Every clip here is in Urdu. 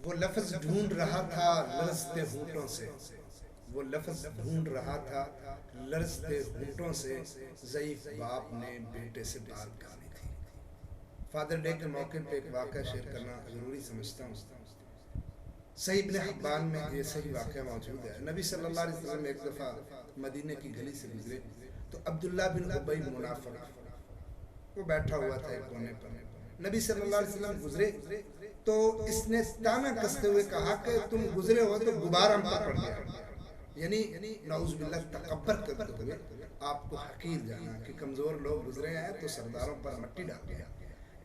وہ لفظ ڈھونڈ رہا تھا لرزتے ہونٹوں سے، وہ لفظ ڈھونڈ رہا تھا لرزتے ہونٹوں سے، ضعیف باپ نے بیٹے سے بات کرنی تھی۔ فادر ڈے کے موقع پہ ایک واقعہ شیئر کرنا ضروری سمجھتا ہوں۔ صحیح ابن حبان میں یہ صحیح واقعہ موجود ہے۔ نبی صلی اللہ علیہ وسلم ایک دفعہ مدینے کی گلی سے گزرے تو عبداللہ بن ابی منافق وہ بیٹھا ہوا تھا ایک کونے پر۔ نبی صلی اللہ علیہ وسلم گزرے تو اس نے تانا کستے ہوئے کہا کہ تم گزرے ہو تو غبار ہم پر پڑ گیا، یعنی نعوذ باللہ تکبر کرتے ہوئے آپ کو حقیر جانا کہ کمزور لوگ گزرے ہیں تو سرداروں پر مٹی ڈال دیا۔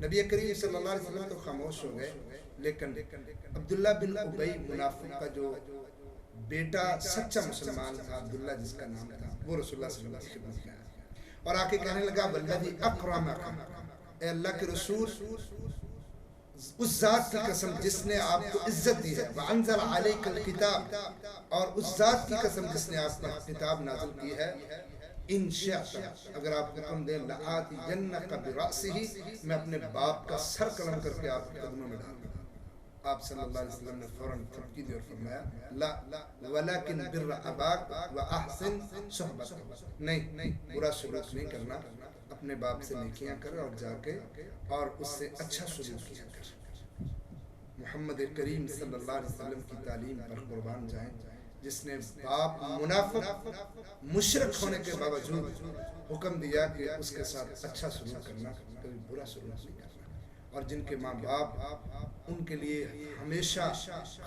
نبی کریم صلی اللہ علیہ وسلم تو خاموش ہو گئے، لیکن عبداللہ بن ابی منافق کا جو بیٹا سچا مسلمان تھا، عبداللہ جس کا نام تھا، وہ رسول اللہ صلی اللہ علیہ وسلم کی خدمت میں آیا اور آ کے کہنے لگا والذی اکرمک، اے اللہ کے رسول، اس ذات کی قسم جس نے آپ کو عزت دی ہے، وانزل علیک الکتاب، اور اس ذات کی قسم جس نے آپ پر کتاب نازل کی ہے، ان شئت، اگر آپ حکم دیں، لآتی جنک برأسہ، میں اپنے باپ کا سر قلم کر کے آپ کے قدموں میں ڈال دوں۔ آپ صلی اللہ علیہ وسلم نے فوراً تھپکی دی اور فرمایا لا ولکن بر اباک و احسن صحبت، نہیں، برا سلوک نہیں کرنا، اپنے باپ سے نیکیاں کر اور جا کے اور اس سے اچھا سلوک کیا کر۔ محمد کریم صلی اللہ علیہ وسلم کی تعلیم پر قربان جائیں، جس نے باپ منافق مشرک ہونے کے باوجود حکم دیا کہ اس کے ساتھ اچھا سلوک کرنا، کبھی برا سلوک نہیں کرنا، اور جن کے ماں باپ ان کے لیے ہمیشہ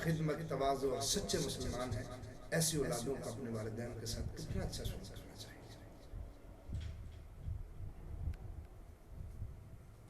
خدمت، تواضع اور سچے مسلمان ہیں، ایسی اولادوں کا اپنے والدین کے ساتھ کتنا اچھا سلوک